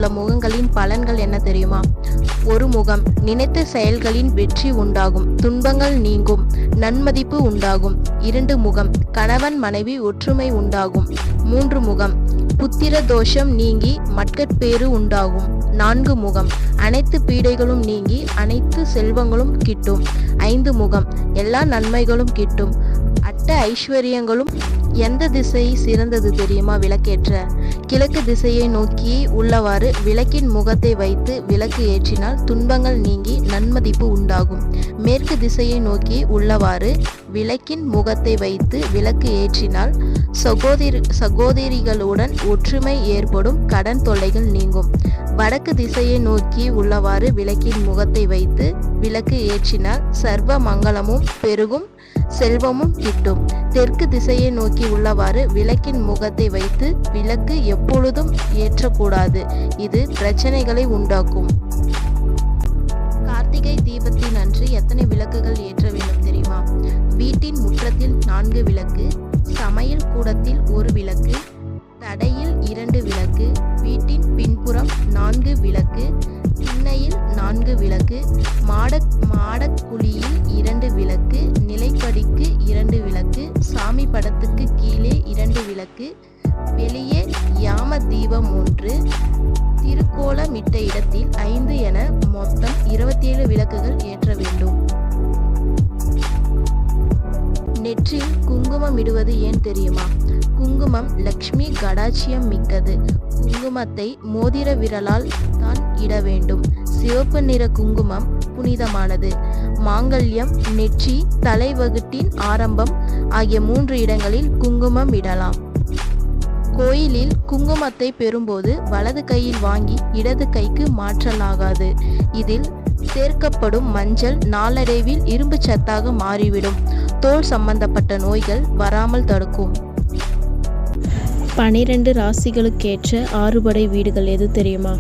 உள்ள முகங்களின் பலன்கள் என்ன தெரியுமா? ஒரு முகம், நினைத்த செயல்களின் வெற்றி உண்டாகும், துன்பங்கள் நீங்கும், நன்மதிப்பு உண்டாகும். 2 முகம், கணவன் மனைவி ஒற்றுமை உண்டாகும். 3 முகம், புத்திர தோஷம் நீங்கி மக்கட்பேறு உண்டாகும். 4 முகம், அனைத்து பீடைகளும் நீங்கி அனைத்து செல்வங்களும் கிட்டும். 5 முகம், எல்லா நன்மைகளும் கிட்டும், அட்ட ஐஸ்வர்யங்களும். எந்த திசை சிறந்தது தெரியுமா? விளக்கேற்ற கிழக்கு திசையை நோக்கி உள்ளவாறு விளக்கின் முகத்தை வைத்து விளக்கு ஏற்றினால் துன்பங்கள் நீங்கி நன்மதிப்பு உண்டாகும். மேற்கு திசையை நோக்கி உள்ளவாறு விளக்கின் முகத்தை வைத்து விளக்கு ஏற்றினால் சகோதரிகளுடன் ஒற்றுமை ஏற்படும், கடன் தொல்லைகள் நீங்கும். வடக்கு திசையை நோக்கி உள்ளவாறு விளக்கின் முகத்தை வைத்து விளக்கு ஏற்றினால் சர்வ மங்களமும் பெருகும், செல்வமும் கிட்டும். தெற்கு திசையை நோக்கி உள்ளவாறு விளக்கின் முகத்தை வைத்து விளக்கு எப்பொழுதும் ஏற்றக்கூடாது, இது பிரச்சனைகளை உண்டாக்கும். கார்த்திகை தீபத்தின் அன்று எத்தனை விளக்குகள் ஏற்ற வேண்டும் தெரியுமா? வீட்டின் முற்றத்தில் 4 விளக்கு, சமையல் கூடத்தில் 1 விளக்கு, தடையில் 2 விளக்கு, வீட்டின் பின்புறம் 4 விளக்கு, திண்ணையில் 4 விளக்கு, மாடக்குழியில் 2 விளக்கு, நிலைப்படிக்கு 2 விளக்கு, சாமி படத்துக்கு கீழே 2 விளக்கு, வெளியே யாம தீபம் 1, திருக்கோலமிட்ட இடத்தில் 5 என மொத்தம் 27 விளக்குகள் ஏற்ற வேண்டும். நெற்றில் குங்குமம் இடுவது ஏன் தெரியுமா? குங்குமம் லக்ஷ்மி கடாட்சியம் மிக்கது. குங்குமத்தை மோதிர விரலால் தான் இட வேண்டும். சிவப்பு நிற குங்குமம் புனிதமானது. மாங்கல்யம், நெற்றி, தலைவகுட்டின் ஆரம்பம் ஆகிய 3 இடங்களில் குங்குமம் இடலாம். கோயிலில் குங்குமத்தை பெறும்போது வலது கையில் வாங்கி இடது கைக்கு மாற்றலாகாது. இதில் சேர்க்கப்படும் மஞ்சள் நாளடைவில் இரும்பு சத்தாக மாறிவிடும். தோல் சம்பந்தப்பட்ட நோய்கள் வராமல் தடுக்கும். 12 ராசிகளுக்கேற்ற 6 படை வீடுகள் எது தெரியுமா?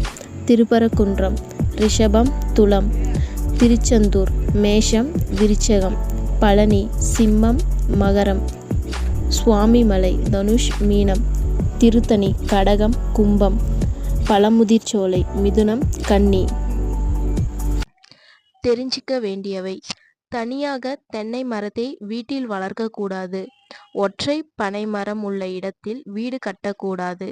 திருப்பரங்குன்றம், ரிஷபம், துலாம், திருச்செந்தூர், மேஷம், விருச்சகம், பழனி, சிம்மம், மகரம், சுவாமிமலை, தனுஷ், மீனம், திருத்தணி, கடகம், கும்பம், பழமுதிர்ச்சோலை, மிதுனம், கன்னி. தெரிஞ்சிக்க வேண்டியவை: தனியாக தென்னை மரத்தை வீட்டில் வளர்க்கக்கூடாது. ஒற்றை பனை மரம் உள்ள இடத்தில் வீடு கட்டக்கூடாது.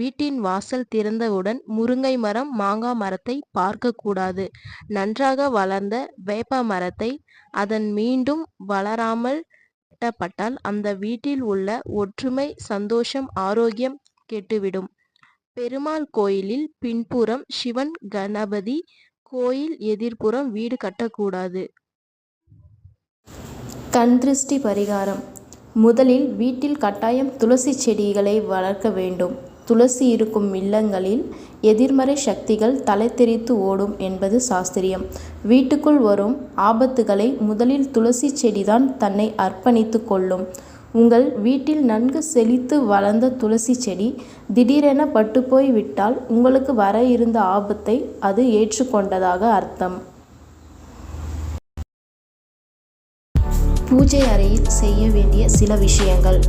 வீட்டின் வாசல் திறந்தவுடன் முருங்கை மரம், மாங்காய் மரத்தை பார்க்கக்கூடாது. நன்றாக வளர்ந்த வேப்ப மரத்தை அதன் மீண்டும் வளராமல் வெட்டப்பட்டால் அந்த வீட்டில் உள்ள ஒற்றுமை, சந்தோஷம், ஆரோக்கியம் கெட்டுவிடும். பெருமாள் கோயிலில் பின்புறம் சிவன், கணபதி கோயில் எதிர்ப்புறம் வீடு கட்டக்கூடாது. கண் திருஷ்டி பரிகாரம்: முதலில் வீட்டில் கட்டாயம் துளசி செடிகளை வளர்க்க வேண்டும். துளசி இருக்கும் இல்லங்களில் எதிர்மறை சக்திகள் தலைதெறித்து ஓடும் என்பது சாஸ்திரியம். வீட்டுக்குள் வரும் ஆபத்துகளை முதலில் துளசி செடிதான் தன்னை அர்ப்பணித்து கொள்ளும். உங்கள் வீட்டில் நன்கு செழித்து வளர்ந்த துளசி செடி திடீரென பட்டுப்போய் விட்டால் உங்களுக்கு வர இருந்த ஆபத்தை அது ஏற்றுக்கொண்டதாக அர்த்தம். பூஜை அறையில் செய்ய வேண்டிய சில விஷயங்கள்: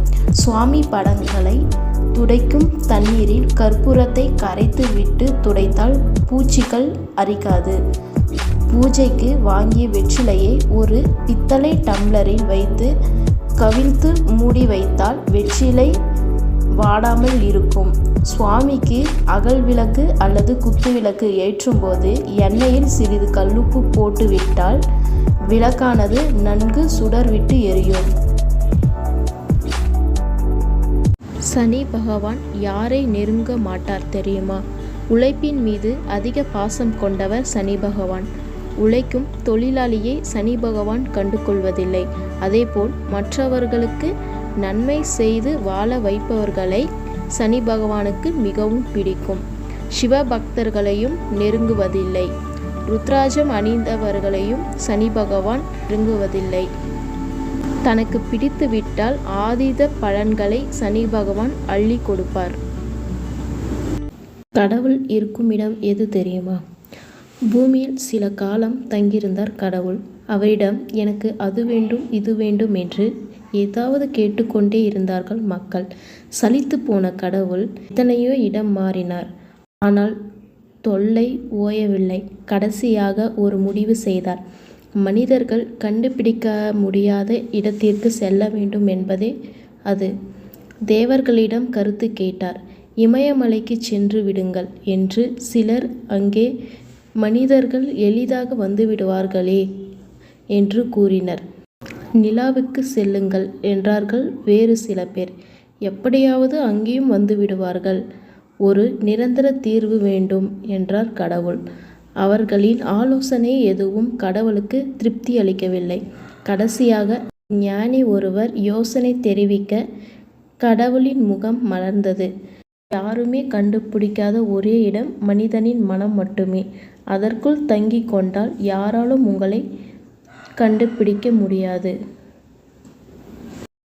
சுவாமி படங்களை துடைக்கும் தண்ணீரில் கற்பூரத்தை கரைத்து விட்டு துடைத்தால் பூச்சிகள் அரிக்காது. பூஜைக்கு வாங்கிய வெற்றிலையை ஒரு பித்தளை டம்ளரில் வைத்து கவிழ்த்து மூடி வைத்தால் வெற்றிலை வாடாமல் இருக்கும். சுவாமிக்கு அகல் விளக்கு அல்லது குத்து விளக்கு ஏற்றும் போது எண்ணெயில் சிறிது கல்லுப்பு போட்டு விட்டால் விளக்கானது நன்கு சுடர்விட்டு எரியும். சனி பகவான் யாரை நெருங்க மாட்டார் தெரியுமா? உழைப்பின் மீது அதிக பாசம் கொண்டவர் சனி பகவான். உழைக்கும் தொழிலாளியை சனி பகவான் கண்டு கொள்வதில்லை. அதேபோல் மற்றவர்களுக்கு நன்மை செய்து வாழ வைப்பவர்களை சனி பகவானுக்கு மிகவும் பிடிக்கும். சிவபக்தர்களையும் நெருங்குவதில்லை. ருத்ராஜம் அணிந்தவர்களையும் சனி பகவான் நெருங்குவதில்லை. தனக்கு பிடித்து விட்டால் ஆதீத பலன்களை சனி பகவான் அள்ளி கொடுப்பார். கடவுள் இருக்கும் இடம் எது தெரியுமா? பூமியில் சில காலம் தங்கியிருந்தார் கடவுள். அவரிடம் எனக்கு அது வேண்டும் இது வேண்டும் என்று ஏதாவது கேட்டுக்கொண்டே இருந்தார்கள் மக்கள். சலித்து போன கடவுள் எத்தனையோ இடம் மாறினார். ஆனால் தொல்லை ஓயவில்லை. கடைசியாக ஒரு முடிவு செய்தார். மனிதர்கள் கண்டுபிடிக்க முடியாத இடத்திற்கு செல்ல வேண்டும் என்பதே அது. தேவர்களிடம் கருத்து கேட்டார். இமயமலைக்கு சென்று விடுங்கள் என்று சிலர், அங்கே மனிதர்கள் எளிதாக வந்துவிடுவார்களே என்று கூறினர். நிலாவுக்கு செல்லுங்கள் என்றார்கள் வேறு சில பேர். எப்படியாவது அங்கேயும் வந்து விடுவார்கள். ஒரு நிரந்தர தீர்வு வேண்டும் என்றார் கடவுள். அவர்களின் ஆலோசனை எதுவும் கடவுளுக்கு திருப்தி அளிக்கவில்லை. கடைசியாக ஞானி ஒருவர் யோசனை தெரிவிக்க கடவுளின் முகம் மலர்ந்தது. யாருமே கண்டுபிடிக்காத ஒரே இடம் மனிதனின் மனம் மட்டுமே. அதற்குள் தங்கிக் கொண்டால் யாராலும் உங்களை கண்டுபிடிக்க முடியாது.